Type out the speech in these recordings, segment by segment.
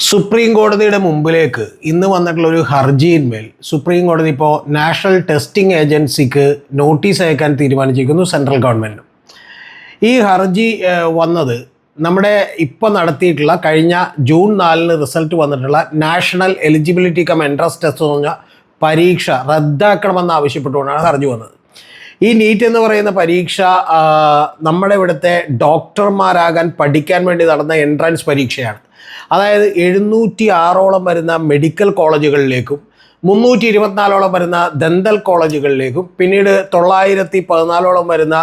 Supreme കോടതിയുടെ മുമ്പിലേക്ക് ഇന്ന് വന്നിട്ടുള്ള ഒരു ഹർജിയിന്മേൽ സുപ്രീം കോടതി ഇപ്പോൾ നാഷണൽ ടെസ്റ്റിംഗ് ഏജൻസിക്ക് നോട്ടീസ് അയക്കാൻ തീരുമാനിച്ചിരിക്കുന്നു സെൻട്രൽ ഗവൺമെൻറ്. ഈ ഹർജി വന്നത് നമ്മുടെ ഇപ്പോൾ നടത്തിയിട്ടുള്ള കഴിഞ്ഞ ജൂൺ 4 റിസൾട്ട് വന്നിട്ടുള്ള national eligibility come entrance test എന്ന് പറഞ്ഞ പരീക്ഷ റദ്ദാക്കണമെന്ന് ആവശ്യപ്പെട്ടുകൊണ്ടാണ് ഹർജി വന്നത്. ഈ നീറ്റ് എന്ന് പറയുന്ന പരീക്ഷ നമ്മുടെ ഇവിടുത്തെ ഡോക്ടർമാരാകാൻ പഠിക്കാൻ വേണ്ടി നടന്ന എൻട്രൻസ് പരീക്ഷയാണ്. അതായത് 706ഓളം വരുന്ന മെഡിക്കൽ കോളേജുകളിലേക്കും 324ഓളം വരുന്ന ദന്തൽ കോളേജുകളിലേക്കും പിന്നീട് 914ഓളം വരുന്ന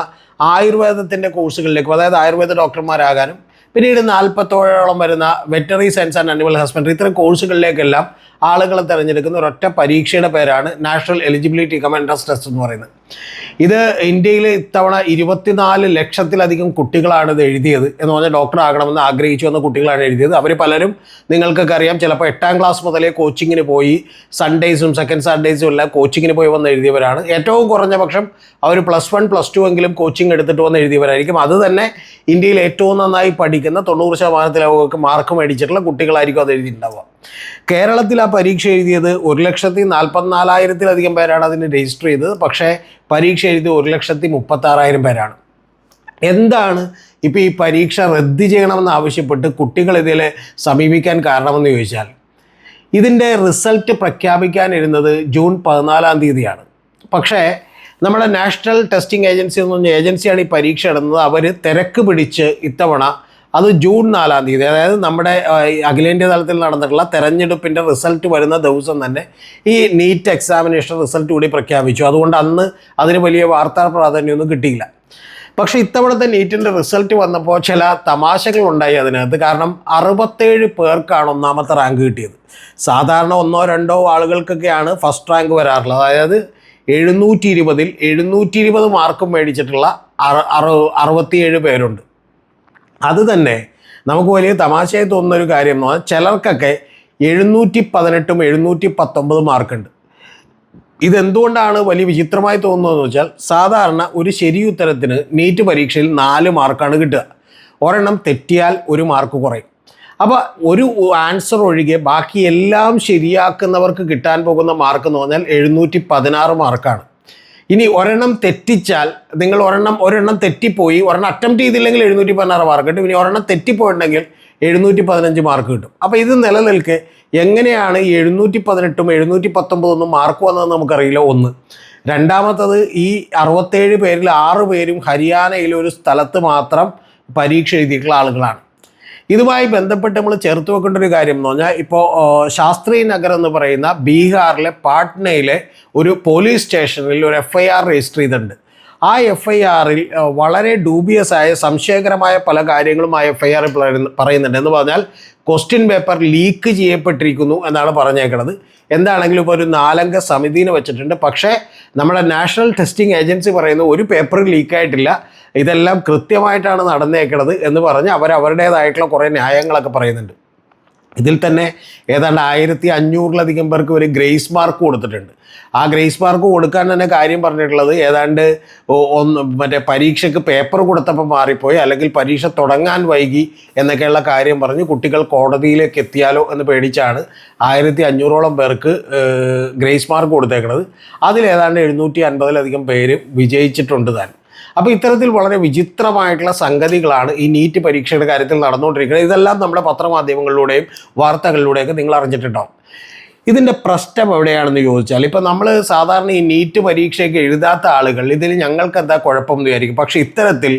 ആയുർവേദത്തിൻ്റെ കോഴ്സുകളിലേക്കും, അതായത് ആയുർവേദ ഡോക്ടർമാരാകാനും പിന്നീട് 47ഓളം വരുന്ന veterinary science and animal husbandry, ഇത്തരം കോഴ്സുകളിലേക്കെല്ലാം ആളുകളെ തിരഞ്ഞെടുക്കുന്ന ഒരൊറ്റ പരീക്ഷയുടെ പേരാണ് national eligibility come entrance test എന്ന് പറയുന്നത്. ഇത് ഇന്ത്യയിൽ ഇത്തവണ 24 ലക്ഷത്തിലധികം കുട്ടികളാണ് ഇത് എഴുതിയത് എന്ന് പറഞ്ഞാൽ ഡോക്ടർ ആകണമെന്ന് ആഗ്രഹിച്ചു വന്ന കുട്ടികളാണ് എഴുതിയത്. അവർ പലരും നിങ്ങൾക്കൊക്കെ അറിയാം, ചിലപ്പോൾ 8ാം ക്ലാസ് മുതലേ കോച്ചിങ്ങിന് പോയി സൺഡേയ്സും സെക്കൻഡ് സാറ്റർഡേയ്സും എല്ലാം കോച്ചിങ്ങിന് പോയി വന്ന് എഴുതിയവരാണ്. ഏറ്റവും കുറഞ്ഞ പക്ഷം അവർ +1 +2 എങ്കിലും കോച്ചിങ് എടുത്തിട്ട് വന്ന് എഴുതിയവരായിരിക്കും. അത് തന്നെ ഇന്ത്യയിൽ ഏറ്റവും നന്നായി പഠിക്കുന്ന 90% മാർക്ക് മേടിച്ചിട്ടുള്ള കുട്ടികളായിരിക്കും അത് എഴുതിയിട്ടുണ്ടാവുക. കേരളത്തിൽ ആ പരീക്ഷ എഴുതിയത് 1,44,000-ലധികം പേരാണ് അതിന് രജിസ്റ്റർ ചെയ്തത്. പക്ഷേ പരീക്ഷ എഴുതിയത് 1,36,000 പേരാണ്. എന്താണ് ഇപ്പോൾ ഈ പരീക്ഷ റദ്ദ് ചെയ്യണമെന്ന് ആവശ്യപ്പെട്ട് കുട്ടികൾ ഇതിൽ സമീപിക്കാൻ കാരണമെന്ന് ചോദിച്ചാൽ, ഇതിൻ്റെ റിസൾട്ട് പ്രഖ്യാപിക്കാനിരുന്നത് ജൂൺ 14-ാം തീയതിയാണ്. പക്ഷേ നമ്മുടെ നാഷണൽ ടെസ്റ്റിംഗ് ഏജൻസി എന്ന് പറഞ്ഞ ഏജൻസിയാണ് ഈ പരീക്ഷ ഇടുന്നത്. അവർ തിരക്ക് പിടിച്ച് ഇത്തവണ അത് ജൂൺ 4-ാം തീയതി, അതായത് നമ്മുടെ അഖിലേന്ത്യാ തലത്തിൽ നടന്നിട്ടുള്ള തെരഞ്ഞെടുപ്പിൻ്റെ റിസൾട്ട് വരുന്ന ദിവസം തന്നെ ഈ നീറ്റ് എക്സാമിനേഷൻ റിസൾട്ട് കൂടി പ്രഖ്യാപിച്ചു. അതുകൊണ്ട് അന്ന് അതിന് വലിയ വാർത്താ പ്രാധാന്യമൊന്നും കിട്ടിയില്ല. പക്ഷേ ഇത്തവണത്തെ നീറ്റിൻ്റെ റിസൾട്ട് വന്നപ്പോൾ ചില തമാശകളുണ്ടായി അതിനകത്ത്. കാരണം 67 പേർക്കാണ് ഒന്നാമത്തെ റാങ്ക് കിട്ടിയത്. സാധാരണ 1-2 ആളുകൾക്കൊക്കെയാണ് ഫസ്റ്റ് റാങ്ക് വരാറുള്ളത്. അതായത് 720-ൽ 720 മാർക്കും മേടിച്ചിട്ടുള്ള 67 പേരുണ്ട്. അത് തന്നെ നമുക്ക് വലിയ തമാശയായി തോന്നുന്നൊരു കാര്യം എന്ന് പറഞ്ഞാൽ ചിലർക്കൊക്കെ 718ഉം 719 മാർക്കുണ്ട്. ഇതെന്തുകൊണ്ടാണ് വലിയ വിചിത്രമായി തോന്നുന്നതെന്ന് വെച്ചാൽ, സാധാരണ ഒരു ശരി ഉത്തരത്തിന് നീറ്റ് പരീക്ഷയിൽ 4 മാർക്കാണ് കിട്ടുക. ഒരെണ്ണം തെറ്റിയാൽ 1 മാർക്ക് കുറയും. അപ്പോൾ ഒരു ആൻസർ ഒഴികെ ബാക്കി എല്ലാം ശരിയാക്കുന്നവർക്ക് കിട്ടാൻ പോകുന്ന മാർക്ക് എന്ന് പറഞ്ഞാൽ 716 മാർക്കാണ്. ഇനി ഒരെണ്ണം തെറ്റിച്ചാൽ, നിങ്ങൾ ഒരെണ്ണം തെറ്റിപ്പോയി, ഒരെണ്ണം അറ്റംപ്റ്റ് ചെയ്തില്ലെങ്കിൽ 716 മാർക്ക് കിട്ടും. ഇനി ഒരെണ്ണം തെറ്റിപ്പോയിട്ടുണ്ടെങ്കിൽ 715 മാർക്ക് കിട്ടും. അപ്പോൾ ഇത് നിലനിൽക്കെ എങ്ങനെയാണ് 718ഉം 719 മാർക്ക് വന്നതെന്ന് നമുക്കറിയില്ല. ഒന്ന്. രണ്ടാമത്തത്, ഈ 67 പേരിൽ 6 പേരും ഹരിയാനയിലെ ഒരു സ്ഥലത്ത് മാത്രം പരീക്ഷ എഴുതിയിട്ടുള്ള ആളുകളാണ്. ഇതുമായി ബന്ധപ്പെട്ട് നമ്മൾ ചേർത്ത് വെക്കേണ്ട ഒരു കാര്യം എന്ന് പറഞ്ഞാൽ, ഇപ്പോൾ ശാസ്ത്രി നഗർ എന്ന് പറയുന്ന ബീഹാറിലെ പാട്നയിലെ ഒരു പോലീസ് സ്റ്റേഷനിൽ ഒരു FIR രജിസ്റ്റർ ചെയ്തിട്ടുണ്ട്. ആ FIRൽ വളരെ ഡൂബിയസ് ആയ സംശയകരമായ പല കാര്യങ്ങളും ആ FIR പറയുന്നുണ്ട്. എന്ന് പറഞ്ഞാൽ ക്വസ്റ്റ്യൻ പേപ്പർ ലീക്ക് ചെയ്യപ്പെട്ടിരിക്കുന്നു എന്നാണ് പറഞ്ഞേക്കുന്നത്. എന്താണെങ്കിലും ഇപ്പോൾ ഒരു 4 അംഗ സമിതിനെ വെച്ചിട്ടുണ്ട്. പക്ഷേ നമ്മുടെ നാഷണൽ ടെസ്റ്റിംഗ് ഏജൻസി പറയുന്നു ഒരു പേപ്പർ ലീക്കായിട്ടില്ല, ഇതെല്ലാം കൃത്യമായിട്ടാണ് നടന്നേക്കുന്നത് എന്ന് പറഞ്ഞ് അവരുടേതായിട്ടുള്ള കുറേ ന്യായങ്ങളൊക്കെ പറയുന്നുണ്ട്. ഇതിൽ തന്നെ ഏതാണ്ട് 1500-ലധികം പേർക്ക് ഒരു ഗ്രേസ് മാർക്ക് കൊടുത്തിട്ടുണ്ട്. ആ ഗ്രേസ് മാർക്ക് കൊടുക്കാൻ തന്നെ കാര്യം പറഞ്ഞിട്ടുള്ളത് ഏതാണ്ട് മറ്റേ പരീക്ഷയ്ക്ക് പേപ്പർ കൊടുത്തപ്പോൾ മാറിപ്പോയി, അല്ലെങ്കിൽ പരീക്ഷ തുടങ്ങാൻ വൈകി എന്നൊക്കെയുള്ള കാര്യം പറഞ്ഞ് കുട്ടികൾ കോടതിയിലേക്ക് എത്തിയാലോ എന്ന് പേടിച്ചാണ് 1500ഓളം പേർക്ക് ഗ്രേസ് മാർക്ക് കൊടുത്തേക്കുന്നത്. അതിലേതാണ്ട് 750-ലധികം പേര് വിജയിച്ചിട്ടുണ്ട് താൻ. അപ്പോൾ ഇത്തരത്തിൽ വളരെ വിചിത്രമായിട്ടുള്ള സംഗതികളാണ് ഈ നീറ്റ് പരീക്ഷയുടെ കാര്യത്തിൽ നടന്നുകൊണ്ടിരിക്കുന്നത്. ഇതെല്ലാം നമ്മുടെ പത്രമാധ്യമങ്ങളിലൂടെയും വാർത്തകളിലൂടെയൊക്കെ നിങ്ങൾ അറിഞ്ഞിട്ടുണ്ടാവും. ഇതിൻ്റെ പ്രശ്നം എവിടെയാണെന്ന് ചോദിച്ചാൽ, ഇപ്പോൾ നമ്മൾ സാധാരണ ഈ നീറ്റ് പരീക്ഷയൊക്കെ എഴുതാത്ത ആളുകൾ ഇതിൽ ഞങ്ങൾക്ക് എന്താ കുഴപ്പം എന്ന് വിചാരിക്കും. പക്ഷേ ഇത്തരത്തിൽ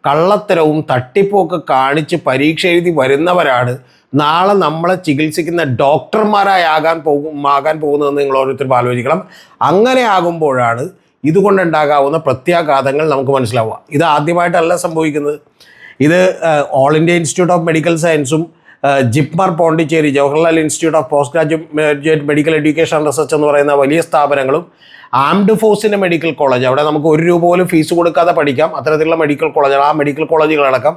കള്ളത്തരവും തട്ടിപ്പുമൊക്കെ കാണിച്ച് പരീക്ഷ എഴുതി വരുന്നവരാണ് നാളെ നമ്മളെ ചികിത്സിക്കുന്ന ഡോക്ടർമാരാകാൻ പോകുന്നതെന്ന് നിങ്ങൾ ഓരോരുത്തരും ആലോചിക്കണം. അങ്ങനെ ആകുമ്പോഴാണ് ഇതുകൊണ്ടുണ്ടാകാവുന്ന പ്രത്യാഘാതങ്ങൾ നമുക്ക് മനസ്സിലാവുക. ഇത് ആദ്യമായിട്ടല്ല സംഭവിക്കുന്നത്. ഇത് all India institute of medical സയൻസും JIPMER Pondicherry, Jawaharlal institute of postgraduate medical education research എന്ന് പറയുന്ന വലിയ സ്ഥാപനങ്ങളും, ആംഡ് ഫോഴ്സിൻ്റെ മെഡിക്കൽ കോളേജ്, അവിടെ നമുക്ക് 1 രൂപ പോലും ഫീസ് കൊടുക്കാതെ പഠിക്കാം, അത്തരത്തിലുള്ള മെഡിക്കൽ കോളേജുകൾ, ആ മെഡിക്കൽ കോളേജുകളടക്കം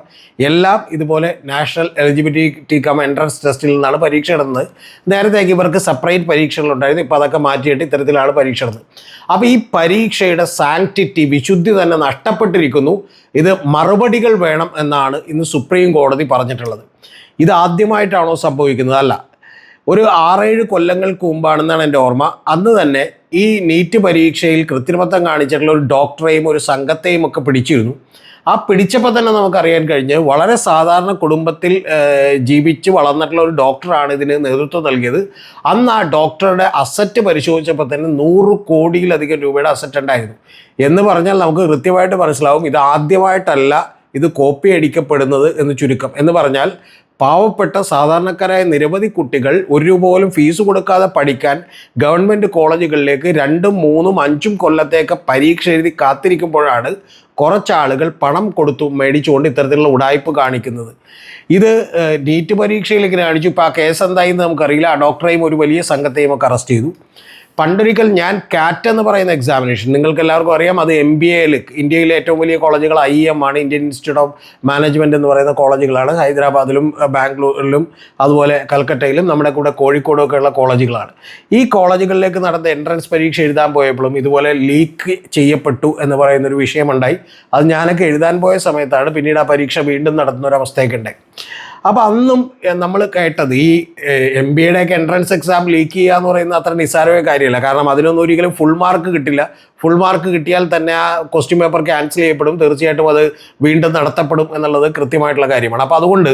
എല്ലാം ഇതുപോലെ നാഷണൽ എലിജിബിലിറ്റി കം എൻട്രൻസ് ടെസ്റ്റിൽ നിന്നാണ് പരീക്ഷ ഇടുന്നത്. നേരത്തേക്ക് ഇവർക്ക് സെപ്പറേറ്റ് പരീക്ഷകളുണ്ടായിരുന്നു, ഇപ്പോൾ അതൊക്കെ മാറ്റിയിട്ട് ഇത്തരത്തിലാണ് പരീക്ഷ ഇടുന്നത്. അപ്പോൾ ഈ പരീക്ഷയുടെ സാങ്ക്ടിറ്റി, വിശുദ്ധി തന്നെ നഷ്ടപ്പെട്ടിരിക്കുന്നു. ഇത് മറുപടികൾ വേണം എന്നാണ് ഇന്ന് സുപ്രീം കോടതി പറഞ്ഞിട്ടുള്ളത്. ഇത് ആദ്യമായിട്ടാണോ സംഭവിക്കുന്നത്? അല്ല. ഒരു 6-7 കൊല്ലങ്ങൾക്ക് മുമ്പാണെന്നാണ് എൻ്റെ ഓർമ്മ. അന്ന് തന്നെ ഈ നീറ്റ് പരീക്ഷയിൽ കൃത്രിമത്വം കാണിച്ചിട്ടുള്ള ഒരു ഡോക്ടറെയും ഒരു സംഘത്തെയും ഒക്കെ പിടിച്ചിരുന്നു. ആ പിടിച്ചപ്പോൾ തന്നെ നമുക്കറിയാൻ കഴിഞ്ഞ് വളരെ സാധാരണ കുടുംബത്തിൽ ജീവിച്ച് വളർന്നിട്ടുള്ള ഒരു ഡോക്ടറാണ് ഇതിന് നേതൃത്വം നൽകിയത്. അന്ന് ആ ഡോക്ടറുടെ അസറ്റ് പരിശോധിച്ചപ്പോൾ തന്നെ 100 കോടിയിലധികം രൂപയുടെ അസറ്റ് ഉണ്ടായിരുന്നു. എന്ന് പറഞ്ഞാൽ നമുക്ക് കൃത്യമായിട്ട് മനസ്സിലാവും ഇത് ആദ്യമായിട്ടല്ല ഇത് കോപ്പി അടിക്കപ്പെടുന്നത് എന്ന് ചുരുക്കം. എന്ന് പറഞ്ഞാൽ പാവപ്പെട്ട സാധാരണക്കാരായ നിരവധി കുട്ടികൾ 1 രൂപ പോലും ഫീസ് കൊടുക്കാതെ പഠിക്കാൻ ഗവൺമെൻറ് കോളേജുകളിലേക്ക് 2, 3, 5 കൊല്ലത്തേക്ക് പരീക്ഷ എഴുതി കാത്തിരിക്കുമ്പോഴാണ് കുറച്ചാളുകൾ പണം കൊടുത്തു മേടിച്ചുകൊണ്ട് ഇത്തരത്തിലുള്ള ഉടായ്പ് കാണിക്കുന്നത്. ഇത് നീറ്റ് പരീക്ഷയിലേക്ക് കാണിച്ചു. ഇപ്പോൾ ആ കേസ് എന്തായെന്ന് നമുക്കറിയില്ല. ആ ഡോക്ടറെയും ഒരു വലിയ സംഘത്തെയും ഒക്കെ അറസ്റ്റ് ചെയ്തു. പണ്ടൊരിക്കൽ ഞാൻ കാറ്റ് എന്ന് പറയുന്ന എക്സാമിനേഷൻ, നിങ്ങൾക്ക് എല്ലാവർക്കും അറിയാം, അത് MBAയിൽ ഇന്ത്യയിലെ ഏറ്റവും വലിയ കോളേജുകൾ IIM ആണ്, ഇന്ത്യൻ ഇൻസ്റ്റിറ്റ്യൂട്ട് ഓഫ് മാനേജ്മെൻറ്റ് എന്ന് പറയുന്ന കോളേജുകളാണ്. ഹൈദരാബാദിലും ബാംഗ്ലൂരിലും അതുപോലെ കൽക്കട്ടയിലും നമ്മുടെ കൂടെ കോഴിക്കോടും ഒക്കെയുള്ള കോളേജുകളാണ്. ഈ കോളേജുകളിലേക്ക് നടന്ന എൻട്രൻസ് പരീക്ഷ എഴുതാൻ പോയപ്പോഴും ഇതുപോലെ ലീക്ക് ചെയ്യപ്പെട്ടു എന്ന് പറയുന്നൊരു വിഷയമുണ്ടായി. അത് ഞാനൊക്കെ എഴുതാൻ പോയ സമയത്താണ് പിന്നീട് ആ പരീക്ഷ വീണ്ടും നടത്തുന്ന ഒരു അവസ്ഥയൊക്കെ ഉണ്ടായി. അപ്പോൾ അന്നും നമ്മൾ കേട്ടത് ഈ MBAയുടെയൊക്കെ എൻട്രൻസ് എക്സാം ലീക്ക് ചെയ്യുക എന്ന് പറയുന്നത് അത്ര നിസ്സാരമായ കാര്യമല്ല. കാരണം അതിനൊന്നും ഒരിക്കലും ഫുൾ മാർക്ക് കിട്ടില്ല. ഫുൾ മാർക്ക് കിട്ടിയാൽ തന്നെ ആ ക്വസ്റ്റ്യൻ പേപ്പർ ക്യാൻസൽ ചെയ്യപ്പെടും, തീർച്ചയായിട്ടും അത് വീണ്ടും നടത്തപ്പെടും എന്നുള്ളത് കൃത്യമായിട്ടുള്ള കാര്യമാണ്. അപ്പോൾ അതുകൊണ്ട്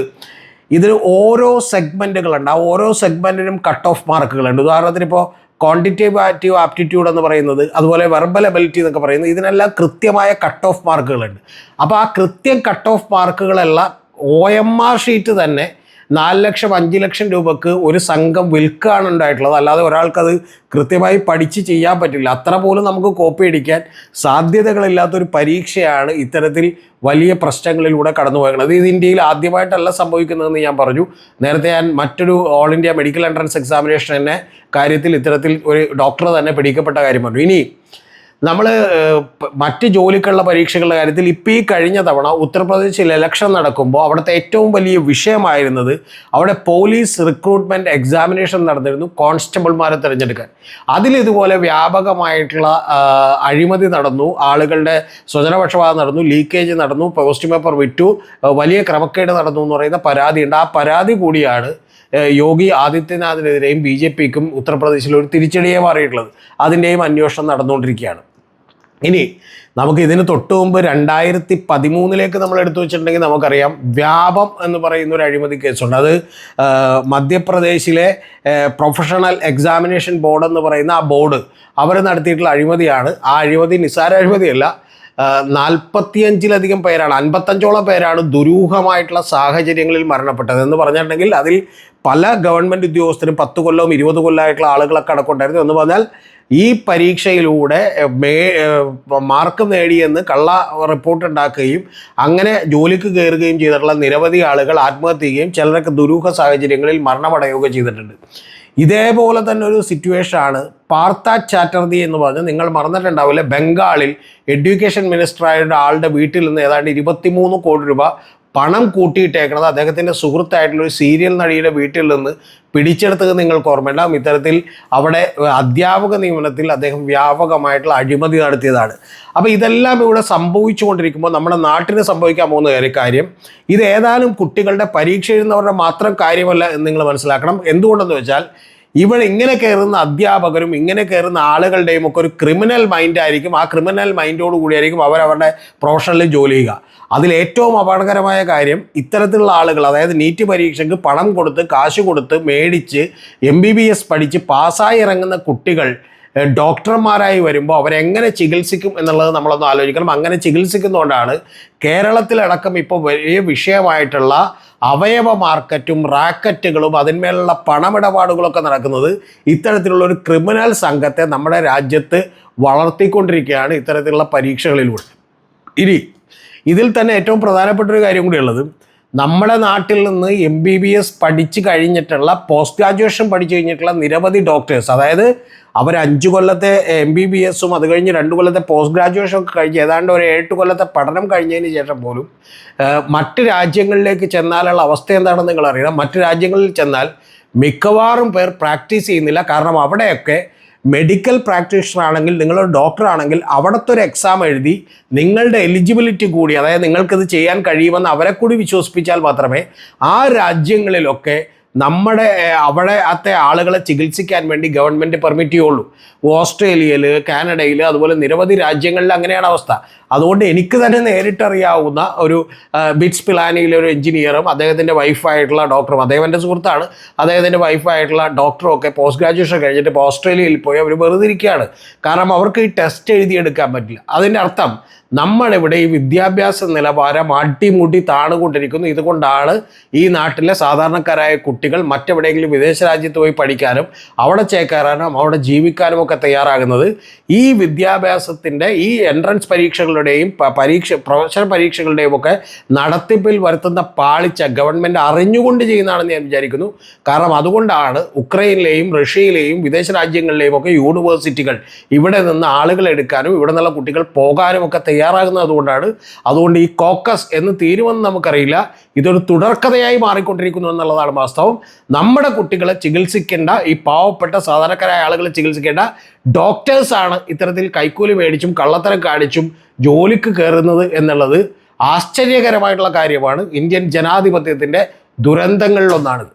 ഇതിന് ഓരോ സെഗ്മെൻറ്റുകളുണ്ട്. ആ ഓരോ സെഗ്മെൻറ്റിനും കട്ട് ഓഫ് മാർക്കുകളുണ്ട്. ഉദാഹരണത്തിന് ഇപ്പോൾ ക്വാണ്ടിറ്റേറ്റീവ് ആപ്റ്റിറ്റ്യൂഡ് എന്ന് പറയുന്നത്, അതുപോലെ വെർബൽ എബിലിറ്റി എന്നൊക്കെ പറയുന്നത്, ഇതിനെല്ലാം കൃത്യമായ കട്ട് ഓഫ് മാർക്കുകളുണ്ട്. അപ്പോൾ ആ കൃത്യം കട്ട് ഓഫ് മാർക്കുകളെല്ലാം OMR ഷീറ്റ് തന്നെ 4 ലക്ഷം 5 ലക്ഷം രൂപക്ക് ഒരു സംഘം വിൽക്കുകയാണ് ഉണ്ടായിട്ടുള്ളത്. അല്ലാതെ ഒരാൾക്കത് കൃത്യമായി പഠിച്ച് ചെയ്യാൻ പറ്റില്ല. അത്ര പോലും നമുക്ക് കോപ്പി അടിക്കാൻ സാധ്യതകളില്ലാത്തൊരു പരീക്ഷയാണ് ഇത്തരത്തിൽ വലിയ പ്രശ്നങ്ങളിലൂടെ കടന്നു പോയത്. ഇത് ഇന്ത്യയിൽ ആദ്യമായിട്ടല്ല സംഭവിക്കുന്നതെന്ന് ഞാൻ പറഞ്ഞു. നേരത്തെ ഞാൻ മറ്റൊരു all India medical entrance examination തന്നെ കാര്യത്തിൽ ഇത്തരത്തിൽ ഒരു ഡോക്ടർ തന്നെ പിടിക്കപ്പെട്ട കാര്യം പറഞ്ഞു. ഇനി നമ്മൾ മറ്റ് ജോലിക്കുള്ള പരീക്ഷകളുടെ കാര്യത്തിൽ ഇപ്പോൾ ഈ കഴിഞ്ഞ തവണ ഉത്തർപ്രദേശിൽ ഇലക്ഷൻ നടക്കുമ്പോൾ അവിടുത്തെ ഏറ്റവും വലിയ വിഷയമായിരുന്നത് അവിടെ പോലീസ് റിക്രൂട്ട്മെൻറ്റ് എക്സാമിനേഷൻ നടന്നിരുന്നു കോൺസ്റ്റബിൾമാരെ തിരഞ്ഞെടുക്കാൻ. അതിലിതുപോലെ വ്യാപകമായിട്ടുള്ള അഴിമതി നടന്നു, ആളുകളുടെ സ്വജനപക്ഷപാതം നടന്നു, ലീക്കേജ് നടന്നു, പോസ്റ്റ് പേപ്പർ വിറ്റു, വലിയ ക്രമക്കേട് നടന്നു എന്ന് പറയുന്ന പരാതിയുണ്ട്. ആ പരാതി കൂടിയാണ് യോഗി ആദിത്യനാഥിനെതിരെയും BJPക്കും ഉത്തർപ്രദേശിൽ ഒരു തിരിച്ചടിയെ മാറിയിട്ടുള്ളത്. അതിൻ്റെയും അന്വേഷണം നടന്നുകൊണ്ടിരിക്കുകയാണ്. ഇനി നമുക്ക് ഇതിന് തൊട്ട് മുമ്പ് 2013 നമ്മൾ എടുത്തു വെച്ചിട്ടുണ്ടെങ്കിൽ നമുക്കറിയാം വ്യാപം എന്ന് പറയുന്ന ഒരു അഴിമതി കേസുണ്ട്. അത് മധ്യപ്രദേശിലെ പ്രൊഫഷണൽ എക്സാമിനേഷൻ ബോർഡ് എന്ന് പറയുന്ന ആ ബോർഡ് അവർ നടത്തിയിട്ടുള്ള അഴിമതിയാണ്. ആ അഴിമതി നിസ്സാര അഴിമതിയല്ല. 45-ലധികം പേരാണ്, 55ഓളം പേരാണ് ദുരൂഹമായിട്ടുള്ള സാഹചര്യങ്ങളിൽ മരണപ്പെട്ടത്. എന്ന് പറഞ്ഞിട്ടുണ്ടെങ്കിൽ അതിൽ പല ഗവൺമെൻറ് ഉദ്യോഗസ്ഥരും 10 കൊല്ലവും 20 കൊല്ലമായിട്ടുള്ള ആളുകളൊക്കെ അടക്കമുണ്ടായിരുന്നു. എന്ന് പറഞ്ഞാൽ ഈ പരീക്ഷയിലൂടെ മാർക്ക് നേടിയെന്ന് കള്ള റിപ്പോർട്ട് ഉണ്ടാക്കുകയും അങ്ങനെ ജോലിക്ക് കയറുകയും ചെയ്തിട്ടുള്ള നിരവധി ആളുകൾ ആത്മഹത്യ ചെയ്യുകയും ചിലരൊക്കെ ദുരൂഹ സാഹചര്യങ്ങളിൽ മരണമടയുകയും ചെയ്തിട്ടുണ്ട്. ഇതേപോലെ തന്നെ ഒരു സിറ്റുവേഷനാണ് പാർത്ഥ ചാറ്റർജി എന്ന് പറഞ്ഞ് നിങ്ങൾ മറന്നിട്ടുണ്ടാവില്ല. ബംഗാളിൽ എഡ്യൂക്കേഷൻ മിനിസ്റ്ററായ ആളുടെ വീട്ടിൽ നിന്ന് ഏതാണ്ട് 23 കോടി രൂപ പണം കൂട്ടിയിട്ടേക്കുന്നത് അദ്ദേഹത്തിൻ്റെ സുഹൃത്തായിട്ടുള്ള ഒരു സീരിയൽ നടിയുടെ വീട്ടിൽ നിന്ന് പിടിച്ചെടുത്തത് നിങ്ങൾക്ക് ഓർമ്മയുണ്ടാകും. ഇത്തരത്തിൽ അവിടെ അധ്യാപക നിയമനത്തിൽ അദ്ദേഹം വ്യാപകമായിട്ടുള്ള അഴിമതി നടത്തിയതാണ്. അപ്പോൾ ഇതെല്ലാം ഇവിടെ സംഭവിച്ചുകൊണ്ടിരിക്കുമ്പോൾ നമ്മുടെ നാട്ടിന് സംഭവിക്കാൻ പോകുന്ന കാര്യം ഇത് ഏതാനും കുട്ടികളുടെ പരീക്ഷ എഴുതുന്നവരുടെ മാത്രം കാര്യമല്ല എന്ന് നിങ്ങൾ മനസ്സിലാക്കണം. എന്തുകൊണ്ടെന്ന് വെച്ചാൽ ഇവിടെ ഇങ്ങനെ കയറുന്ന അധ്യാപകരും ഇങ്ങനെ കയറുന്ന ആളുകളുടെയും ഒക്കെ ഒരു ക്രിമിനൽ മൈൻഡായിരിക്കും. ആ ക്രിമിനൽ മൈൻഡോട് കൂടിയായിരിക്കും അവരവരുടെ പ്രൊഫഷനിൽ ജോലി ചെയ്യുക. അതിലേറ്റവും അപകടകരമായ കാര്യം ഇത്തരത്തിലുള്ള ആളുകൾ, അതായത് നീറ്റ് പരീക്ഷയ്ക്ക് പണം കൊടുത്ത് കാശ് കൊടുത്ത് മേടിച്ച് MBBS പഠിച്ച് പാസ്സായി ഇറങ്ങുന്ന കുട്ടികൾ ഡോക്ടർമാരായി വരുമ്പോൾ അവരെങ്ങനെ ചികിത്സിക്കും എന്നുള്ളത് നമ്മളൊന്ന് ആലോചിക്കണം. അങ്ങനെ ചികിത്സിക്കുന്നതുകൊണ്ടാണ് കേരളത്തിലടക്കം ഇപ്പോൾ വലിയ വിഷയമായിട്ടുള്ള അവയവ മാർക്കറ്റും റാക്കറ്റുകളും അതിന്മേലുള്ള പണമിടപാടുകളൊക്കെ നടക്കുന്നത്. ഇത്തരത്തിലുള്ള ഒരു ക്രിമിനൽ സംഘത്തെ നമ്മുടെ രാജ്യത്ത് വളർത്തിക്കൊണ്ടിരിക്കുകയാണ് ഇത്തരത്തിലുള്ള പരീക്ഷകളിലൂടെ. ഇനി ഇതിൽ തന്നെ ഏറ്റവും പ്രധാനപ്പെട്ട ഒരു കാര്യം കൂടിയുള്ളത്, നമ്മുടെ നാട്ടിൽ നിന്ന് MBBS പഠിച്ചു കഴിഞ്ഞിട്ടുള്ള പോസ്റ്റ് ഗ്രാജുവേഷൻ പഠിച്ചു കഴിഞ്ഞിട്ടുള്ള നിരവധി ഡോക്ടേഴ്സ്, അതായത് അവർ 5 കൊല്ലത്തെ MBBSഉം അത് കഴിഞ്ഞ് 2 കൊല്ലത്തെ പോസ്റ്റ് ഗ്രാജുവേഷൻ ഒക്കെ കഴിഞ്ഞ് ഏതാണ്ട് ഒരു 8 കൊല്ലത്തെ പഠനം കഴിഞ്ഞതിന് ശേഷം പോലും മറ്റ് രാജ്യങ്ങളിലേക്ക് ചെന്നാലുള്ള അവസ്ഥ എന്താണെന്ന് നിങ്ങൾ അറിയണം. മറ്റ് രാജ്യങ്ങളിൽ ചെന്നാൽ മിക്കവാറും പേർ പ്രാക്ടീസ് ചെയ്യുന്നില്ല. കാരണം അവിടെയൊക്കെ മെഡിക്കൽ പ്രാക്ടീഷണർ ആണെങ്കിൽ, നിങ്ങളൊരു ഡോക്ടർ ആണെങ്കിൽ അവിടുത്തെ ഒരു എക്സാം എഴുതി നിങ്ങളുടെ എലിജിബിലിറ്റി കൂടി, അതായത് നിങ്ങൾക്കിത് ചെയ്യാൻ കഴിയുമെന്ന് അവരെ കൂടി വിശ്വസിപ്പിച്ചാൽ മാത്രമേ ആ രാജ്യങ്ങളിലൊക്കെ നമ്മുടെ അവിടത്തെ ആളുകളെ ചികിത്സിക്കാൻ വേണ്ടി ഗവൺമെൻറ് പെർമിറ്റ് ചെയ്യുള്ളൂ. ഓസ്ട്രേലിയയിൽ, കാനഡയിൽ, അതുപോലെ നിരവധി രാജ്യങ്ങളിൽ അങ്ങനെയാണ് അവസ്ഥ. അതുകൊണ്ട് എനിക്ക് തന്നെ നേരിട്ടറിയാവുന്ന ഒരു ബിറ്റ്സ് പിലാനിയിലെ ഒരു എഞ്ചിനീയറും അദ്ദേഹത്തിൻ്റെ വൈഫായിട്ടുള്ള ഡോക്ടറും, അദ്ദേഹം എൻ്റെ സുഹൃത്താണ്, അദ്ദേഹത്തിൻ്റെ വൈഫായിട്ടുള്ള ഡോക്ടറും ഒക്കെ പോസ്റ്റ് ഗ്രാജുവേഷൻ കഴിഞ്ഞിട്ട് ഇപ്പോൾ ഓസ്ട്രേലിയയിൽ പോയി അവർ വെറുതെ ഇരിക്കുകയാണ്. കാരണം അവർക്ക് ഈ ടെസ്റ്റ് എഴുതിയെടുക്കാൻ പറ്റില്ല. അതിൻ്റെ അർത്ഥം നമ്മളിവിടെ ഈ വിദ്യാഭ്യാസ നിലവാരം അടിമുടി താണുകൊണ്ടിരിക്കുന്നു. ഇതുകൊണ്ടാണ് ഈ നാട്ടിലെ സാധാരണക്കാരായ കുട്ടികൾ മറ്റെവിടെയെങ്കിലും വിദേശ രാജ്യത്ത് പോയി പഠിക്കാനും അവിടെ ചേക്കേറാനും അവിടെ ജീവിക്കാനും ഒക്കെ തയ്യാറാകുന്നത്. ഈ വിദ്യാഭ്യാസത്തിൻ്റെ ഈ എൻട്രൻസ് പരീക്ഷകളുടെയും പ്രവേശന പരീക്ഷകളുടെയും ഒക്കെ നടത്തിപ്പിൽ വരുത്തുന്ന പാളിച്ച ഗവൺമെൻറ് അറിഞ്ഞുകൊണ്ട് ചെയ്യുന്നതാണെന്ന് ഞാൻ വിചാരിക്കുന്നു. കാരണം അതുകൊണ്ടാണ് ഉക്രൈനിലെയും റഷ്യയിലെയും വിദേശ രാജ്യങ്ങളിലെയും ഒക്കെ യൂണിവേഴ്സിറ്റികൾ ഇവിടെ നിന്ന് ആളുകൾ എടുക്കാനും ഇവിടെ നിന്നുള്ള കുട്ടികൾ പോകാനും ഒക്കെ തയ്യാറാകുന്നത് അതുകൊണ്ടാണ്. അതുകൊണ്ട് ഈ കോക്കസ് എന്ന് തീരുമെന്ന് നമുക്കറിയില്ല. ഇതൊരു തുടർക്കഥയായി മാറിക്കൊണ്ടിരിക്കുന്നു എന്നുള്ളതാണ് വാസ്തവം. നമ്മുടെ കുട്ടികളെ ചികിത്സിക്കേണ്ട, ഈ പാവപ്പെട്ട സാധാരണക്കാരായ ആളുകളെ ചികിത്സിക്കേണ്ട ഡോക്ടേഴ്സാണ് ഇത്തരത്തിൽ കൈക്കൂലി മേടിച്ചും കള്ളത്തരം കാണിച്ചും ജോലിക്ക് കയറുന്നത് എന്നുള്ളത് ആശ്ചര്യകരമായിട്ടുള്ള കാര്യമാണ്. ഇന്ത്യൻ ജനാധിപത്യത്തിൻ്റെ ദുരന്തങ്ങളിലൊന്നാണിത്.